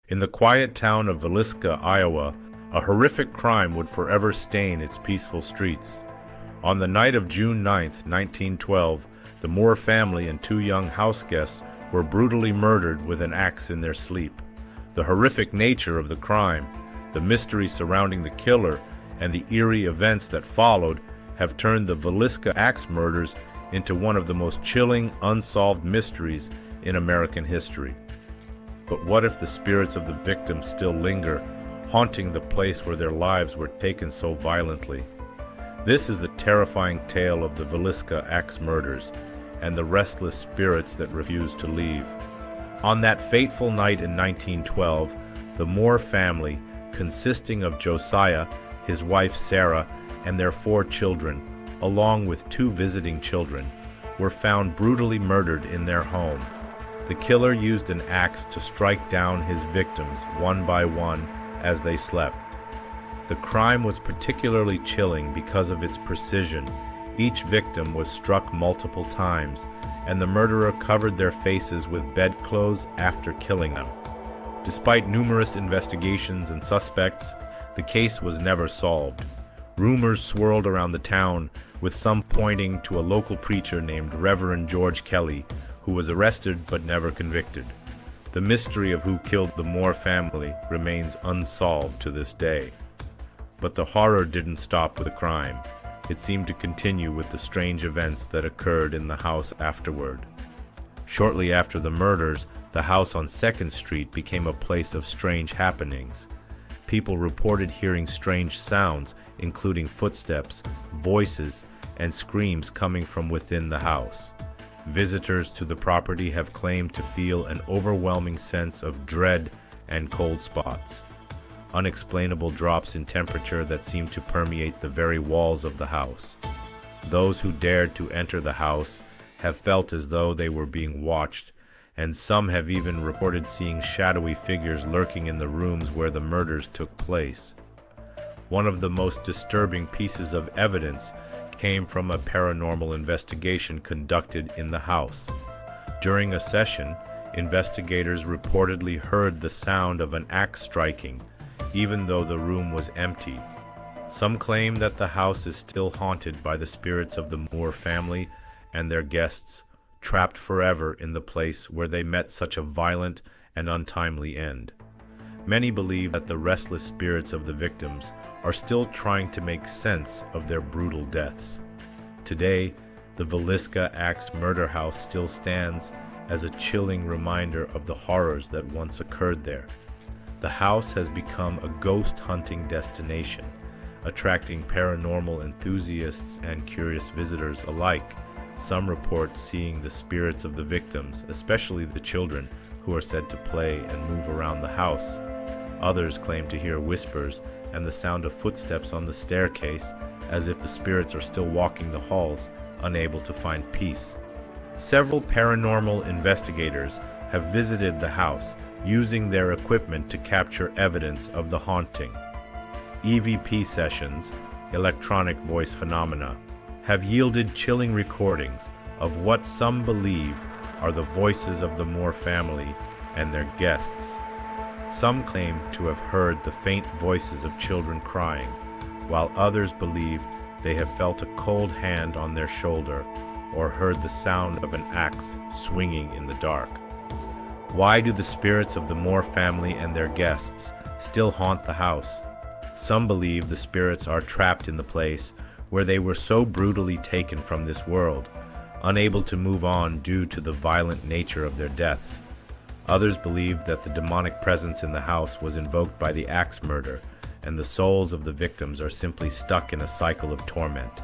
In the quiet town of Villisca, Iowa, a horrific crime would forever stain its peaceful streets. On the night of June 9, 1912, the Moore family and two young house guests were brutally murdered with an axe in their sleep. The horrific nature of the crime, the mystery surrounding the killer, and the eerie events that followed have turned the Villisca Axe murders into one of the most chilling, unsolved mysteries in American history. But what if the spirits of the victims still linger, haunting the place where their lives were taken so violently? This is the terrifying tale of the Villisca Axe murders and the restless spirits that refuse to leave. On that fateful night in 1912, the Moore family, consisting of Josiah, his wife Sarah, and their 4 children, along with 2 visiting children, were found brutally murdered in their home. The killer used an axe to strike down his victims one by one as they slept. The crime was particularly chilling because of its precision. Each victim was struck multiple times, and the murderer covered their faces with bedclothes after killing them. Despite numerous investigations and suspects, the case was never solved. Rumors swirled around the town, with some pointing to a local preacher named Reverend George Kelly, who was arrested but never convicted. The mystery of who killed the Moore family remains unsolved to this day. But the horror didn't stop with the crime. It seemed to continue with the strange events that occurred in the house afterward. Shortly after the murders, the house on 2nd Street became a place of strange happenings. People reported hearing strange sounds, including footsteps, voices, and screams coming from within the house. Visitors to the property have claimed to feel an overwhelming sense of dread and cold spots. Unexplainable drops in temperature that seem to permeate the very walls of the house. Those who dared to enter the house have felt as though they were being watched, and some have even reported seeing shadowy figures lurking in the rooms where the murders took place. One of the most disturbing pieces of evidence came from a paranormal investigation conducted in the house. During a session, investigators reportedly heard the sound of an axe striking, even though the room was empty. Some claim that the house is still haunted by the spirits of the Moore family and their guests, trapped forever in the place where they met such a violent and untimely end. Many believe that the restless spirits of the victims are still trying to make sense of their brutal deaths. Today, the Villisca Axe Murder House still stands as a chilling reminder of the horrors that once occurred there. The house has become a ghost hunting destination, attracting paranormal enthusiasts and curious visitors alike. Some report seeing the spirits of the victims, especially the children, who are said to play and move around the house. Others claim to hear whispers and the sound of footsteps on the staircase, as if the spirits are still walking the halls, unable to find peace. Several paranormal investigators have visited the house, using their equipment to capture evidence of the haunting. EVP sessions, electronic voice phenomena, have yielded chilling recordings of what some believe are the voices of the Moore family and their guests. Some claim to have heard the faint voices of children crying, while others believe they have felt a cold hand on their shoulder or heard the sound of an axe swinging in the dark. Why do the spirits of the Moore family and their guests still haunt the house? Some believe the spirits are trapped in the place where they were so brutally taken from this world, unable to move on due to the violent nature of their deaths. Others believe that the demonic presence in the house was invoked by the axe murder, and the souls of the victims are simply stuck in a cycle of torment.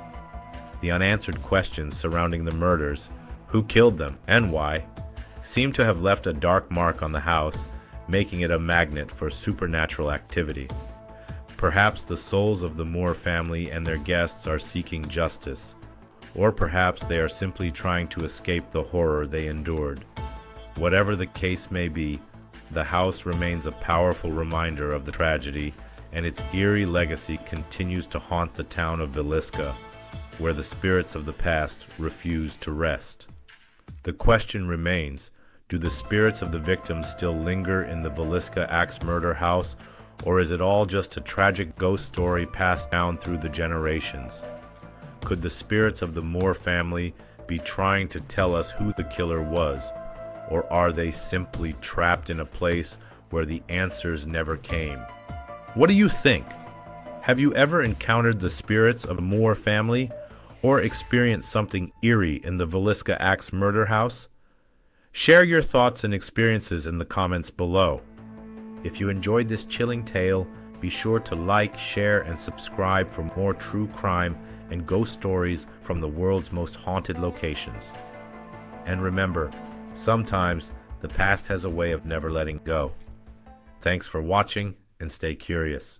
The unanswered questions surrounding the murders, who killed them and why, seem to have left a dark mark on the house, making it a magnet for supernatural activity. Perhaps the souls of the Moore family and their guests are seeking justice, or perhaps they are simply trying to escape the horror they endured. Whatever the case may be, the house remains a powerful reminder of the tragedy, and its eerie legacy continues to haunt the town of Villisca, where the spirits of the past refuse to rest. The question remains, Do the spirits of the victims still linger in the Villisca Axe Murder House, or is it all just a tragic ghost story passed down through the generations? Could the spirits of the Moore family be trying to tell us who the killer was, or are they simply trapped in a place where the answers never came? What do you think? Have you ever encountered the spirits of the Moore family, or experienced something eerie in the Villisca Axe Murder House? Share your thoughts and experiences in the comments below. If you enjoyed this chilling tale, be sure to like, share, and subscribe for more true crime and ghost stories from the world's most haunted locations. And remember, sometimes the past has a way of never letting go. Thanks for watching, and stay curious.